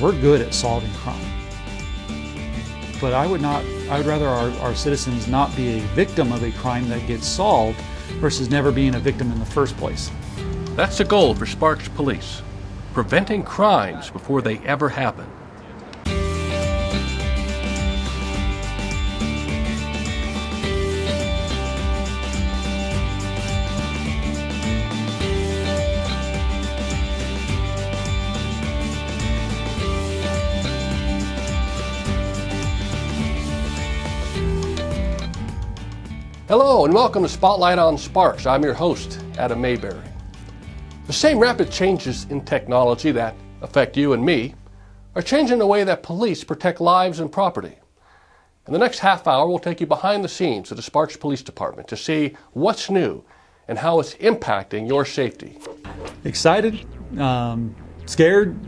we're good at solving crime. But I would rather our citizens not be a victim of a crime that gets solved versus never being a victim in the first place. That's the goal for Sparks Police, preventing crimes before they ever happen. Hello and welcome to Spotlight on Sparks. I'm your host, Adam Mayberry. The same rapid changes in technology that affect you and me are changing the way that police protect lives and property. In the next half hour, we'll take you behind the scenes of the Sparks Police Department to see what's new and how it's impacting your safety. Excited, scared,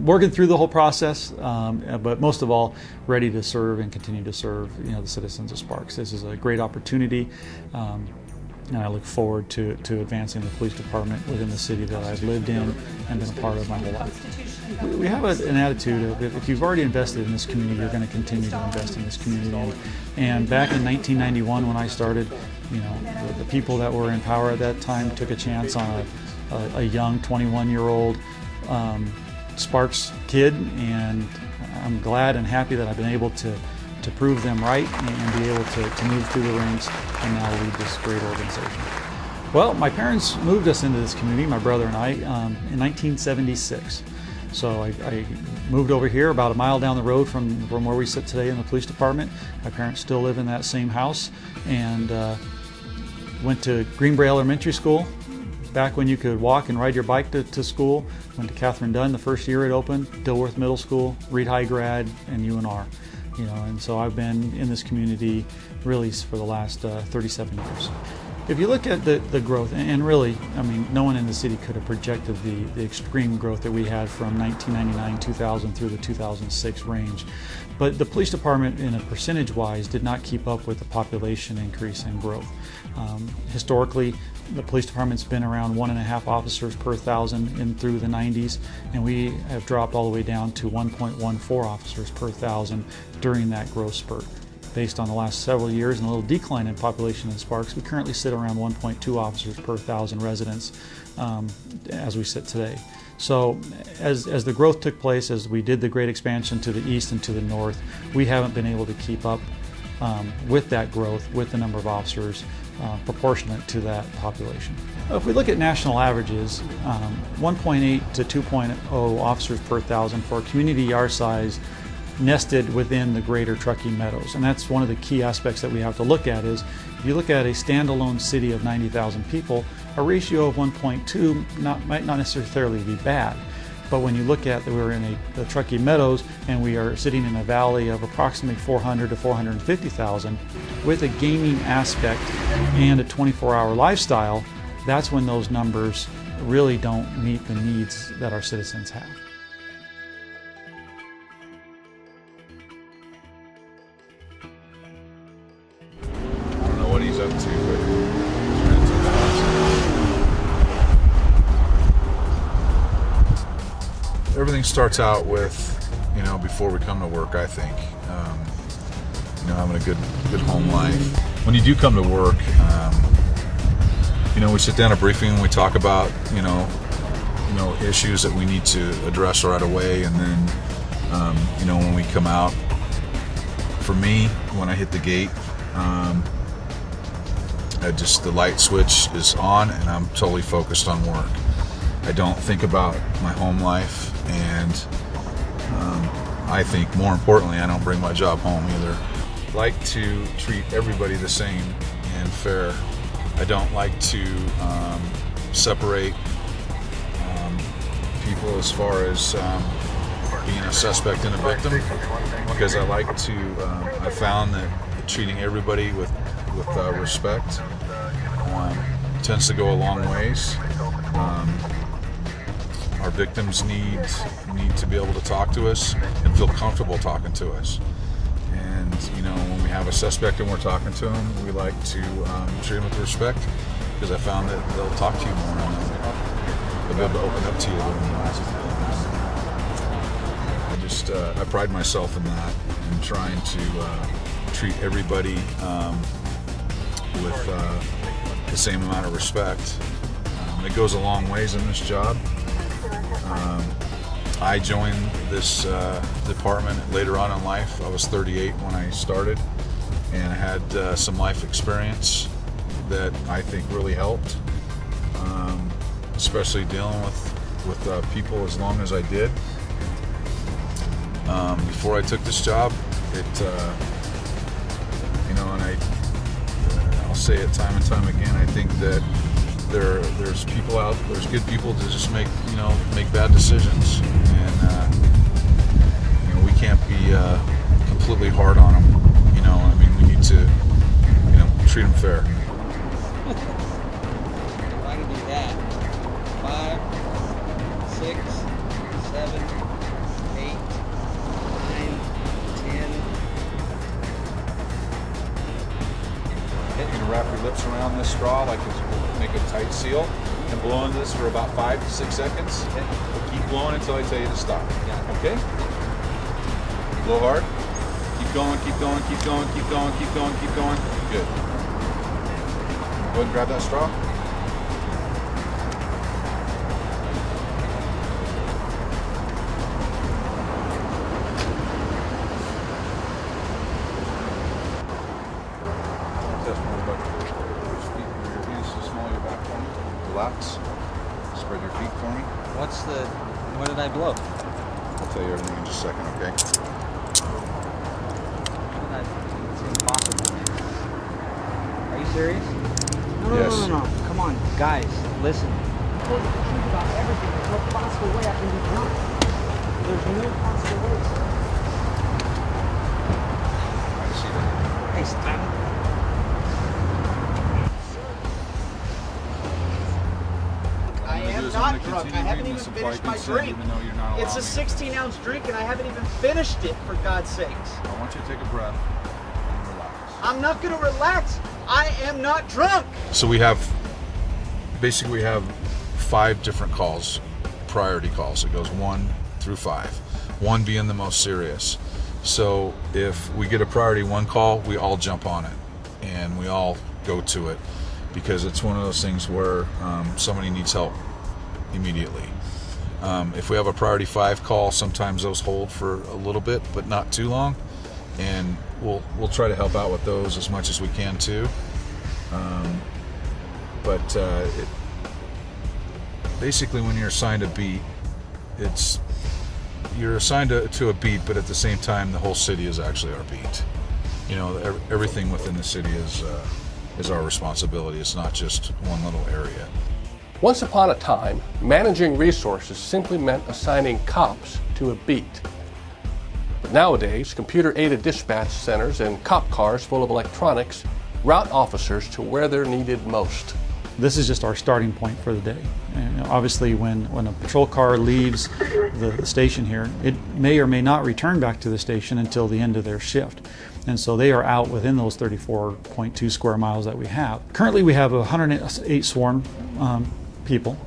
working through the whole process, but most of all, ready to serve and continue to serve, the citizens of Sparks. This is a great opportunity, and I look forward to advancing the police department within the city that I've lived in and been a part of my whole life. We have an attitude of if you've already invested in this community, you're going to continue to invest in this community. And back in 1991, when I started, the people that were in power at that time took a chance on a young 21-year-old Sparks kid, and I'm glad and happy that I've been able to prove them right and be able to move through the ranks and now lead this great organization. Well, my parents moved us into this community, my brother and I, in 1976. So I moved over here about a mile down the road from where we sit today in the police department. My parents still live in that same house, and went to Greenbrae Elementary School back when you could walk and ride your bike to school. Went to Catherine Dunn the first year it opened, Dilworth Middle School, Reed High grad, and UNR. And so I've been in this community really for the last 37 years. If you look at the growth, and really, no one in the city could have projected the extreme growth that we had from 1999, 2000 through the 2006 range. But the police department, in a percentage-wise, did not keep up with the population increase and growth. Historically, the police department's been around 1.5 officers per 1,000 through the 90s, and we have dropped all the way down to 1.14 officers per 1,000 during that growth spurt. Based on the last several years and a little decline in population in Sparks, we currently sit around 1.2 officers per 1,000 residents as we sit today. So as the growth took place, as we did the great expansion to the east and to the north, we haven't been able to keep up with that growth, with the number of officers proportionate to that population. If we look at national averages, 1.8 to 2.0 officers per 1,000 for a community our size nested within the greater Truckee Meadows. And that's one of the key aspects that we have to look at is, if you look at a standalone city of 90,000 people, a ratio of 1.2 might not necessarily be bad. But when you look at that we're in the Truckee Meadows and we are sitting in a valley of approximately 400 to 450,000 with a gaming aspect and a 24-hour lifestyle, that's when those numbers really don't meet the needs that our citizens have. I don't know what he's up to, but everything starts out with, before we come to work, I think, having a good home life. When you do come to work, we sit down at briefing and we talk about, issues that we need to address right away. And then, when we come out, for me, when I hit the gate, the light switch is on and I'm totally focused on work. I don't think about my home life, and I think more importantly, I don't bring my job home either. I like to treat everybody the same and fair. I don't like to separate people as far as being a suspect and a victim, because I like to, I found that treating everybody with respect tends to go a long ways. Our victims need to be able to talk to us and feel comfortable talking to us. And when we have a suspect and we're talking to them, we like to treat them with respect, because I found that they'll talk to you more and they'll be able to open up to you a little more. just I pride myself in that, and trying to treat everybody with the same amount of respect. It goes a long ways in this job. I joined this department later on in life. I was 38 when I started, and I had some life experience that I think really helped, especially dealing with people as long as I did. Before I took this job, it and I'll say it time and time again, I think that there's people out, there's good people that just make bad decisions, and we can't be completely hard on them. I mean, we need to treat them fair. I can do that. 5, 6, 7, 8, 9, 10. You're going to wrap your lips around this straw like this, make a tight seal, and blow into this for about 5 to 6 seconds. But keep blowing until I tell you to stop. Okay? Blow hard. Keep going, keep going, keep going, keep going, keep going, keep going. Good. Go ahead and grab that straw. Relax. Spread your feet for me. What did I blow? I'll tell you everything in just a second, okay? It's impossible. Are you serious? Yes. No. Come on, guys, listen. I told you the truth about everything. There's no possible way I can be drunk. There's no possible way, sir. I see that. Hey, stop. I am not drunk. I haven't even finished my drink. It's a 16-ounce drink, and I haven't even finished it, for God's sakes. I want you to take a breath and relax. I'm not going to relax. I am not drunk. So we have 5 different calls, priority calls. It goes 1 through 5, 1 being the most serious. So if we get a priority 1 call, we all jump on it and we all go to it, because it's one of those things where somebody needs help immediately. If we have a priority 5 call, sometimes those hold for a little bit, but not too long, and we'll try to help out with those as much as we can too. Basically, when you're assigned a beat, you're assigned to a beat, but at the same time, the whole city is actually our beat. Everything within the city is our responsibility. It's not just one little area. Once upon a time, managing resources simply meant assigning cops to a beat. But nowadays, computer-aided dispatch centers and cop cars full of electronics route officers to where they're needed most. This is just our starting point for the day. And obviously, when a patrol car leaves the station here, it may or may not return back to the station until the end of their shift. And so they are out within those 34.2 square miles that we have. Currently, we have 108 sworn people.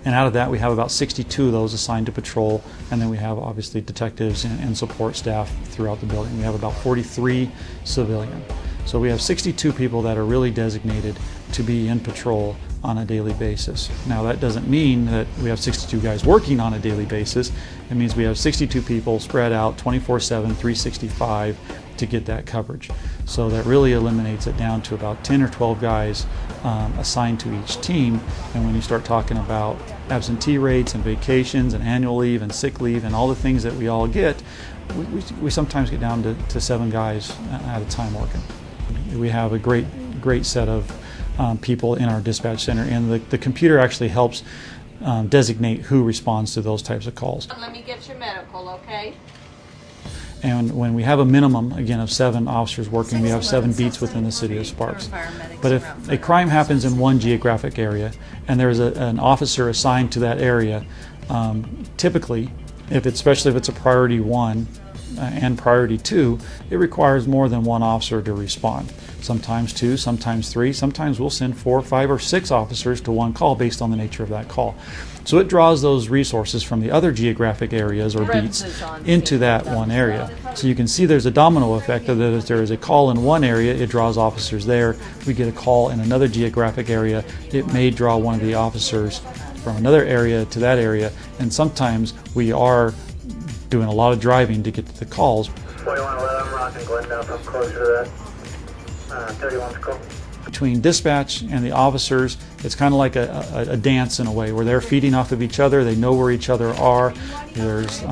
And out of that, we have about 62 of those assigned to patrol, and then we have obviously detectives and support staff throughout the building. We have about 43 civilian. So we have 62 people that are really designated to be in patrol on a daily basis. Now, that doesn't mean that we have 62 guys working on a daily basis. It means we have 62 people spread out 24/7, 365 to get that coverage. So that really eliminates it down to about 10 or 12 guys assigned to each team. And when you start talking about absentee rates and vacations and annual leave and sick leave and all the things that we all get, we sometimes get down to 7 guys at a time working. We have a great set of people in our dispatch center, and the computer actually helps designate who responds to those types of calls. Let me get your medical, okay? And when we have a minimum, again, of 7 officers working, we have 7 beats within the city of Sparks. But if a crime happens in one geographic area and there's an officer assigned to that area, typically, especially if it's a priority 1 and priority 2, it requires more than 1 officer to respond. sometimes 2, sometimes 3, sometimes we'll send 4, 5, or 6 officers to one call based on the nature of that call. So it draws those resources from the other geographic areas or beats into that one area. So you can see there's a domino effect of that. If there is a call in one area, it draws officers there. We get a call in another geographic area, it may draw one of the officers from another area to that area, and sometimes we are doing a lot of driving to get to the calls. 4111, Rock and Glendale, come closer to that. 31's cool. Between dispatch and the officers, it's kind of like a dance in a way, where they're feeding off of each other. They know where each other are. There's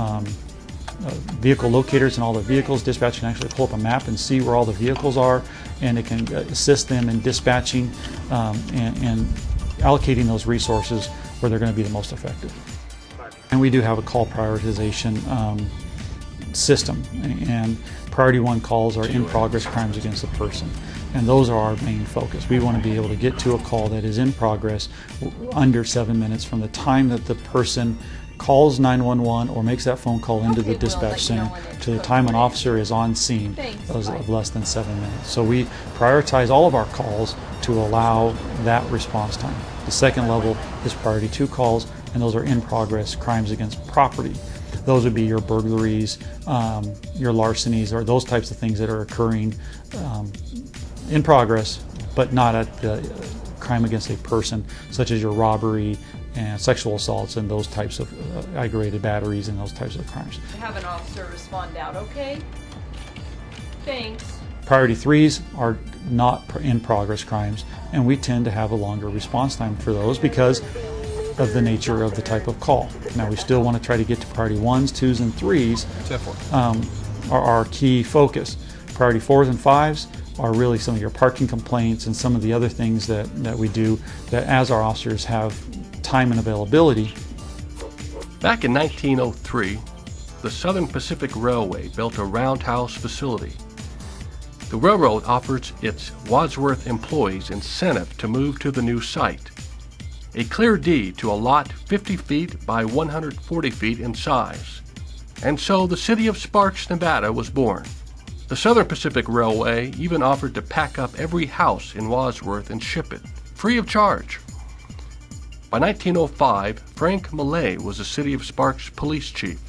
vehicle locators in all the vehicles. Dispatch can actually pull up a map and see where all the vehicles are, and it can assist them in dispatching and allocating those resources where they're going to be the most effective. And we do have a call prioritization system, and priority 1 calls are in progress crimes against the person, and those are our main focus. We want to be able to get to a call that is in progress under 7 minutes from the time that the person calls 911 or makes that phone call into the dispatch center to the time an officer is on scene of less than 7 minutes. So we prioritize all of our calls to allow that response time. The second level is priority 2 calls, and those are in progress crimes against property. Those would be your burglaries, your larcenies, or those types of things that are occurring in progress, but not at the crime against a person, such as your robbery and sexual assaults and those types of aggravated batteries and those types of crimes. Have an officer respond out, okay? Thanks. Priority 3s are not in progress crimes, and we tend to have a longer response time for those because of the nature of the type of call. Now, we still want to try to get to priority 1s, 2s, and 3s are our key focus. Priority 4s and 5s are really some of your parking complaints and some of the other things that we do that, as our officers have time and availability. Back in 1903, the Southern Pacific Railway built a roundhouse facility. The railroad offered its Wadsworth employees incentive to move to the new site. A clear deed to a lot 50 feet by 140 feet in size. And so the city of Sparks, Nevada was born. The Southern Pacific Railway even offered to pack up every house in Wadsworth and ship it, free of charge. By 1905, Frank Millay was the city of Sparks police chief,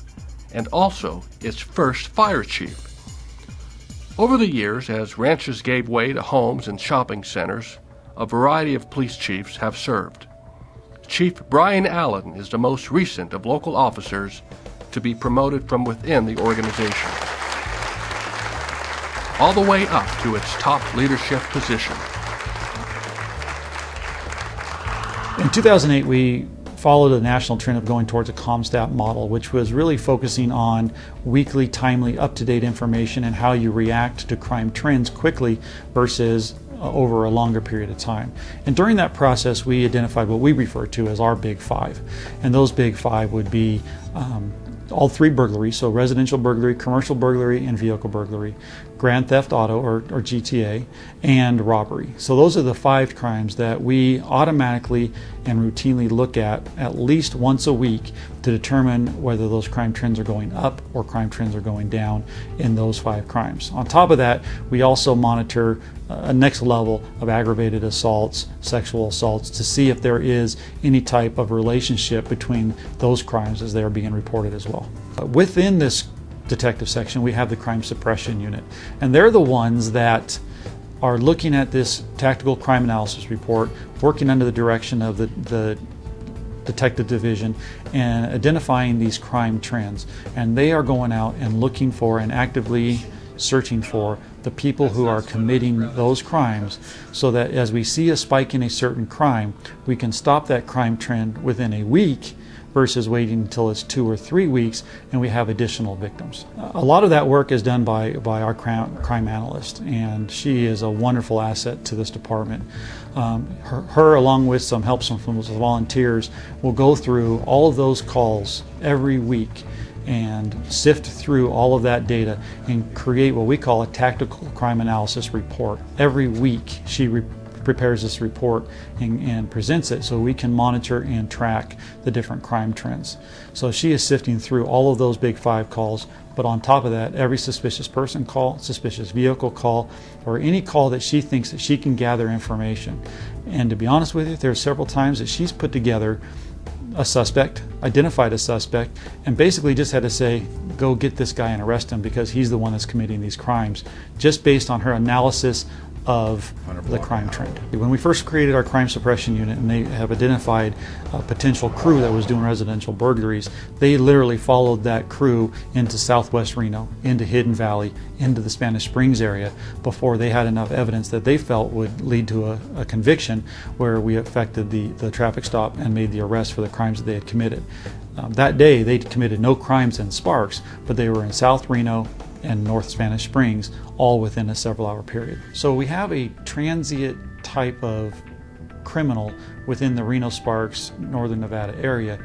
and also its first fire chief. Over the years, as ranches gave way to homes and shopping centers, a variety of police chiefs have served. Chief Brian Allen is the most recent of local officers to be promoted from within the organization, all the way up to its top leadership position. In 2008, we followed a national trend of going towards a CompStat model, which was really focusing on weekly, timely, up-to-date information and how you react to crime trends quickly versus over a longer period of time. And during that process, we identified what we refer to as our Big Five. And those Big Five would be all 3 burglaries, so residential burglary, commercial burglary, and vehicle burglary, grand theft auto or GTA, and robbery. So those are the 5 crimes that we automatically and routinely look at least once a week to determine whether those crime trends are going up or crime trends are going down in those 5 crimes. On top of that, we also monitor a next level of aggravated assaults, sexual assaults, to see if there is any type of relationship between those crimes as they are being reported as well. Within this detective section, we have the crime suppression unit, and they're the ones that are looking at this tactical crime analysis report, working under the direction of the detective division and identifying these crime trends. And they are going out and looking for and actively searching for the people who are committing those crimes, so that as we see a spike in a certain crime, we can stop that crime trend within a week versus waiting until it's 2 or 3 weeks and we have additional victims. A lot of that work is done by our crime analyst, and she is a wonderful asset to this department. Her along with some help from volunteers, will go through all of those calls every week and sift through all of that data and create what we call a tactical crime analysis report. Every week she prepares this report and presents it so we can monitor and track the different crime trends. So she is sifting through all of those big 5 calls, but on top of that, every suspicious person call, suspicious vehicle call, or any call that she thinks that she can gather information. And to be honest with you, there are several times that she's put together a suspect, identified a suspect, and basically just had to say, go get this guy and arrest him because he's the one that's committing these crimes, just based on her analysis of the crime trend. When we first created our crime suppression unit and they have identified a potential crew that was doing residential burglaries, they literally followed that crew into Southwest Reno, into Hidden Valley, into the Spanish Springs area before they had enough evidence that they felt would lead to a conviction where we effected the traffic stop and made the arrest for the crimes that they had committed. That day they committed no crimes in Sparks, but they were in South Reno and North Spanish Springs, all within a several-hour period. So we have a transient type of criminal within the Reno, Sparks, Northern Nevada area,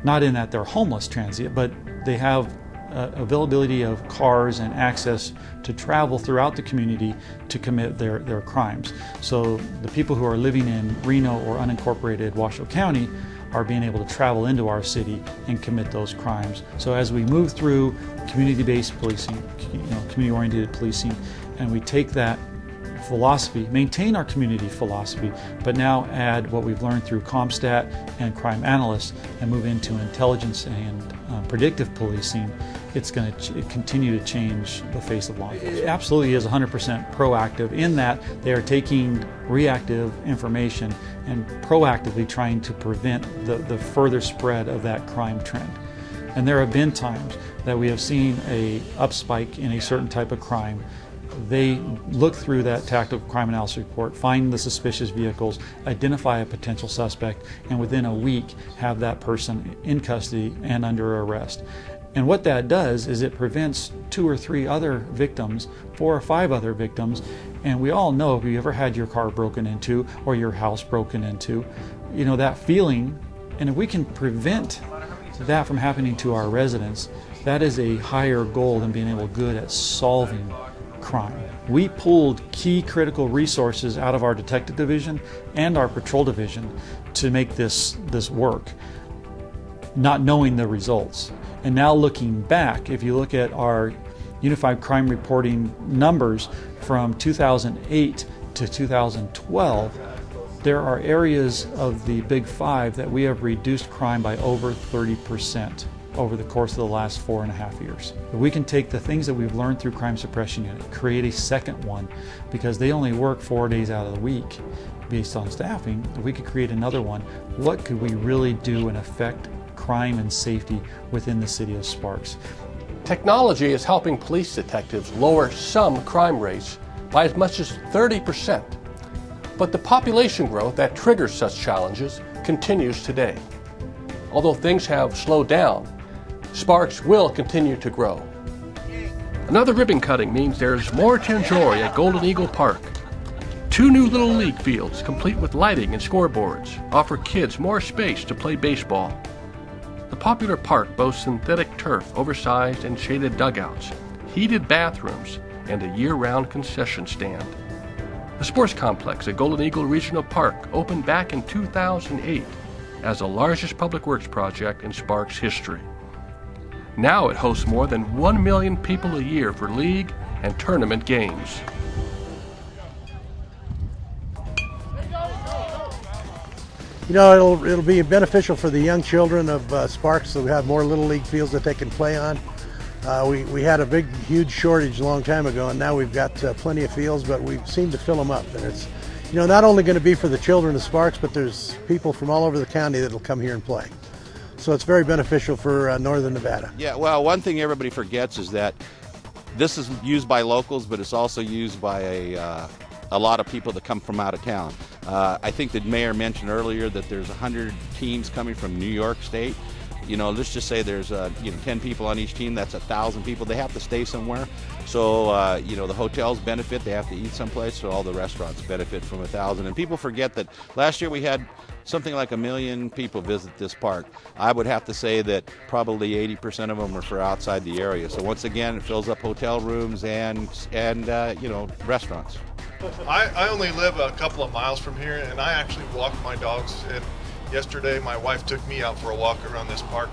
not in that they're homeless transient, but they have availability of cars and access to travel throughout the community to commit their crimes. So the people who are living in Reno or unincorporated Washoe County are being able to travel into our city and commit those crimes. So as we move through community-based policing, community-oriented policing, and we take that philosophy, maintain our community philosophy, but now add what we've learned through CompStat and crime analysts and move into intelligence and predictive policing, it's going to continue to change the face of law enforcement. It absolutely is 100% proactive in that they are taking reactive information and proactively trying to prevent the further spread of that crime trend. And there have been times that we have seen a upspike in a certain type of crime. They look through that tactical crime analysis report, find the suspicious vehicles, identify a potential suspect, and within a week have that person in custody and under arrest. And what that does is it prevents 2 or 3 other victims, 4 or 5 other victims. And we all know, if you ever had your car broken into or your house broken into, you know that feeling. And if we can prevent that from happening to our residents, that is a higher goal than being able good at solving crime. We pulled key critical resources out of our detective division and our patrol division to make this work, not knowing the results. And now looking back, if you look at our unified crime reporting numbers from 2008 to 2012, there are areas of the Big 5 that we have reduced crime by over 30% over the course of the last 4.5 years. If we can take the things that we've learned through Crime Suppression Unit, create a second one, because they only work 4 days out of the week based on staffing, if we could create another one, what could we really do and affect crime and safety within the city of Sparks? Technology is helping police detectives lower some crime rates by as much as 30%. But the population growth that triggers such challenges continues today. Although things have slowed down, Sparks will continue to grow. Another ribbon cutting means there's more to enjoy at Golden Eagle Park. 2 new Little League fields, complete with lighting and scoreboards, offer kids more space to play baseball. The popular park boasts synthetic turf, oversized and shaded dugouts, heated bathrooms, and a year-round concession stand. The sports complex at Golden Eagle Regional Park opened back in 2008 as the largest public works project in Sparks history. Now it hosts more than 1 million people a year for league and tournament games. You know, it'll be beneficial for the young children of Sparks, so we have more Little League fields that they can play on. We had a huge shortage a long time ago, and now we've got plenty of fields, but we seem to fill them up. And it's, you know, not only going to be for the children of Sparks, but there's people from all over the county that'll come here and play. So it's very beneficial for Northern Nevada. Yeah, well, one thing everybody forgets is that this is used by locals, but it's also used by a lot of people that come from out of town. I think the mayor mentioned earlier that there's 100 teams coming from New York State. You know, let's just say there's 10 people on each team. That's 1,000 people. They have to stay somewhere. So you know, the hotels benefit. They have to eat someplace. So all the restaurants benefit from 1,000. And people forget that last year we had something like 1 million people visit this park. I would have to say that probably 80% of them are for outside the area. So once again, it fills up hotel rooms and you know, restaurants. I only live a couple of miles from here, and I actually walk my dogs. And yesterday, my wife took me out for a walk around this park.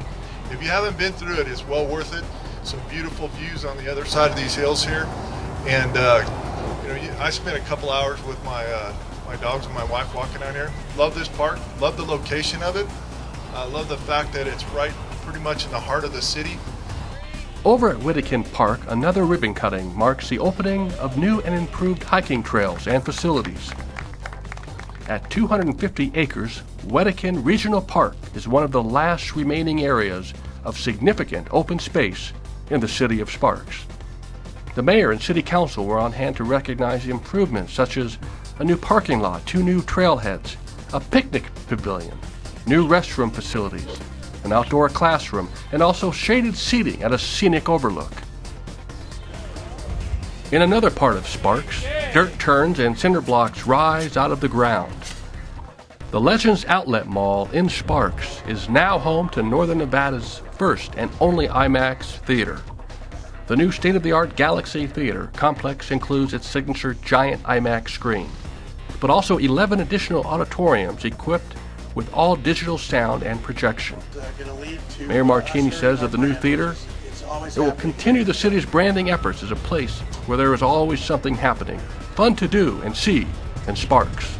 If you haven't been through it, it's well worth it. Some beautiful views on the other side of these hills here, and you know, I spent a couple hours with my dogs and my wife walking out here. Love this park. Love the location of it. Love the fact that it's right, pretty much in the heart of the city. Over at Wedekind Park, another ribbon cutting marks the opening of new and improved hiking trails and facilities. At 250 acres, Wedekind Regional Park is one of the last remaining areas of significant open space in the city of Sparks. The mayor and city council were on hand to recognize the improvements such as a new parking lot, 2 new trailheads, a picnic pavilion, new restroom facilities, an outdoor classroom, and also shaded seating at a scenic overlook. In another part of Sparks, dirt turns and cinder blocks rise out of the ground. The Legends Outlet Mall in Sparks is now home to Northern Nevada's first and only IMAX theater. The new state-of-the-art Galaxy Theater complex includes its signature giant IMAX screen, but also 11 additional auditoriums equipped with all digital sound and projection. Mayor Martini says of the new theater, it will continue the city's branding efforts as a place where there is always something happening, fun to do and see in Sparks.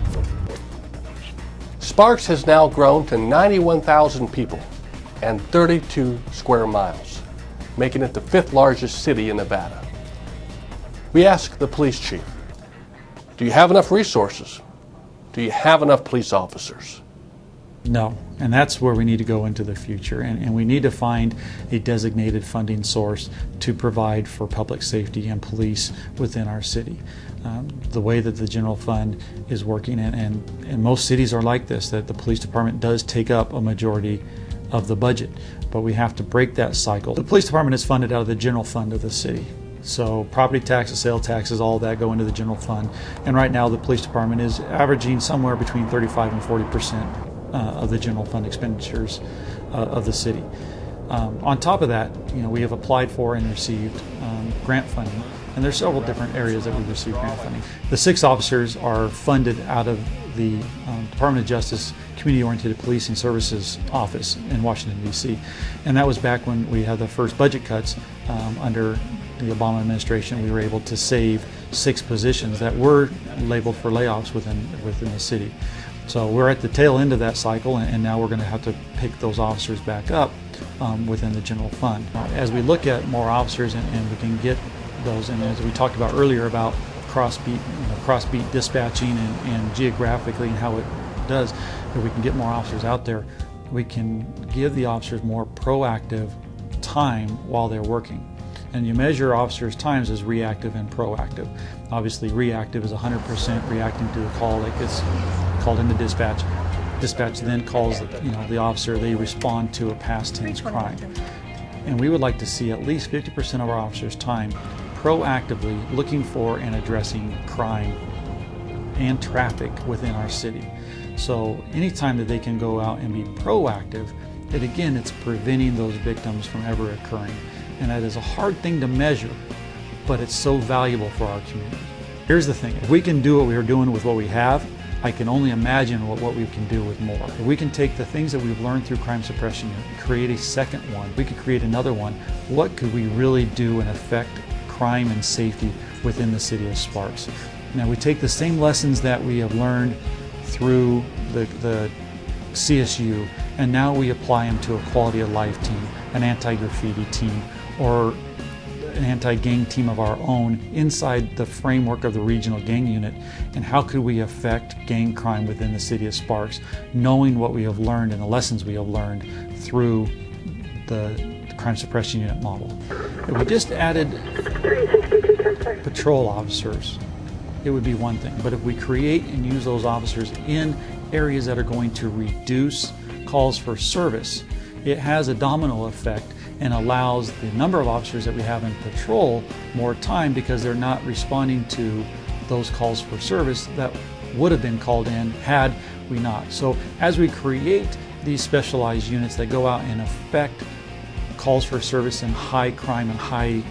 Sparks has now grown to 91,000 people and 32 square miles, making it the 5th largest city in Nevada. We asked the police chief, do you have enough resources? Do you have enough police officers? No, and that's where we need to go into the future, and we need to find a designated funding source to provide for public safety and police within our city. The way that the general fund is working, and most cities are like this, that the police department does take up a majority of the budget, but we have to break that cycle. The police department is funded out of the general fund of the city. So property taxes, sales taxes, all of that go into the general fund, and right now the police department is averaging somewhere between 35 and 40% of the general fund expenditures of the city. On top of that, we have applied for and received grant funding, and there's several different areas that we've received grant funding. The 6 officers are funded out of the Department of Justice Community-Oriented Policing Services office in Washington, D.C. And that was back when we had the first budget cuts under the Obama administration. We were able to save 6 positions that were labeled for layoffs within the city. So we're at the tail end of that cycle, and now we're going to have to pick those officers back up within the general fund. As we look at more officers and we can get those, and as we talked about earlier about cross-beat dispatching and geographically and how it does, if we can get more officers out there, we can give the officers more proactive time while they're working. And you measure officers' times as reactive and proactive. Obviously, reactive is 100% reacting to the call that gets called into dispatch. Dispatch then calls the officer. They respond to a past tense crime. And we would like to see at least 50% of our officers' time proactively looking for and addressing crime and traffic within our city. So anytime that they can go out and be proactive, it's preventing those victims from ever occurring. And that is a hard thing to measure, but it's so valuable for our community. Here's the thing, if we can do what we are doing with what we have, I can only imagine what we can do with more. If we can take the things that we've learned through crime suppression and create a second one, we could create another one, what could we really do and affect crime and safety within the city of Sparks? Now we take the same lessons that we have learned through the CSU, and now we apply them to a quality of life team, an anti-graffiti team, or an anti-gang team of our own inside the framework of the regional gang unit. And how could we affect gang crime within the city of Sparks, knowing what we have learned and the lessons we have learned through the crime suppression unit model. If we just added patrol officers, it would be one thing. But if we create and use those officers in areas that are going to reduce calls for service, it has a domino effect and allows the number of officers that we have in patrol more time, because they're not responding to those calls for service that would have been called in had we not. So as we create these specialized units that go out and affect calls for service in high crime and high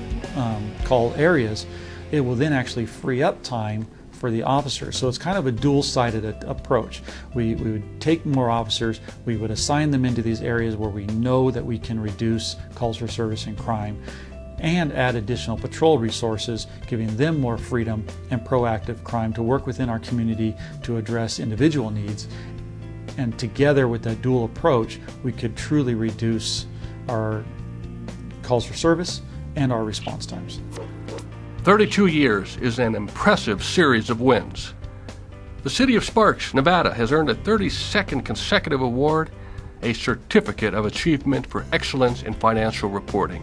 call areas, it will then actually free up time for the officers. So it's kind of a dual-sided approach. We would take more officers, we would assign them into these areas where we know that we can reduce calls for service and crime, and add additional patrol resources, giving them more freedom and proactive crime to work within our community to address individual needs. And together with that dual approach, we could truly reduce our calls for service and our response times. 32 years is an impressive series of wins. The City of Sparks, Nevada has earned a 32nd consecutive award, a Certificate of Achievement for Excellence in Financial Reporting.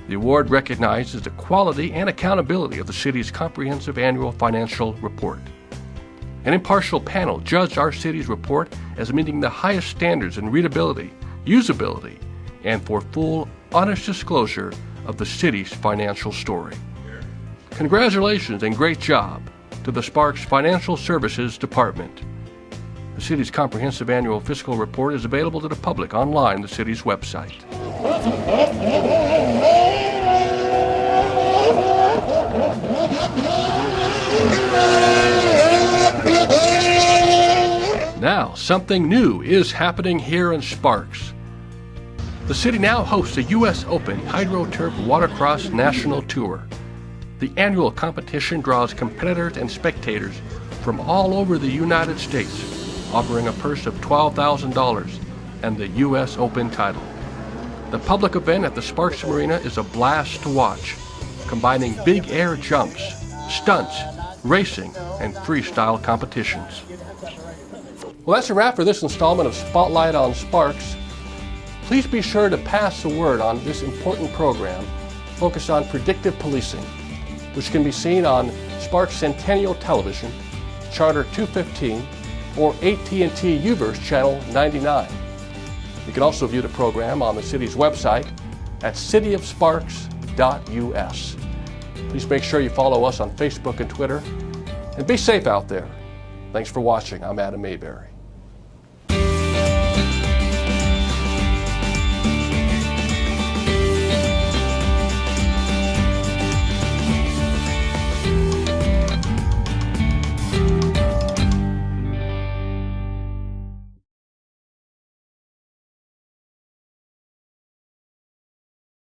The award recognizes the quality and accountability of the city's comprehensive annual financial report. An impartial panel judged our city's report as meeting the highest standards in readability, usability, and for full, honest disclosure of the city's financial story. Congratulations and great job to the Sparks Financial Services Department. The city's comprehensive annual fiscal report is available to the public online on the city's website. Now, something new is happening here in Sparks. The city now hosts a U.S. Open HydroTurf Watercross National Tour. The annual competition draws competitors and spectators from all over the United States, offering a purse of $12,000 and the U.S. Open title. The public event at the Sparks Marina is a blast to watch, combining big air jumps, stunts, racing, and freestyle competitions. Well, that's a wrap for this installment of Spotlight on Sparks. Please be sure to pass the word on this important program focused on predictive policing, which can be seen on Sparks Centennial Television, Charter 215, or AT&T UVerse Channel 99. You can also view the program on the city's website at cityofsparks.us. Please make sure you follow us on Facebook and Twitter, and be safe out there. Thanks for watching. I'm Adam Mayberry.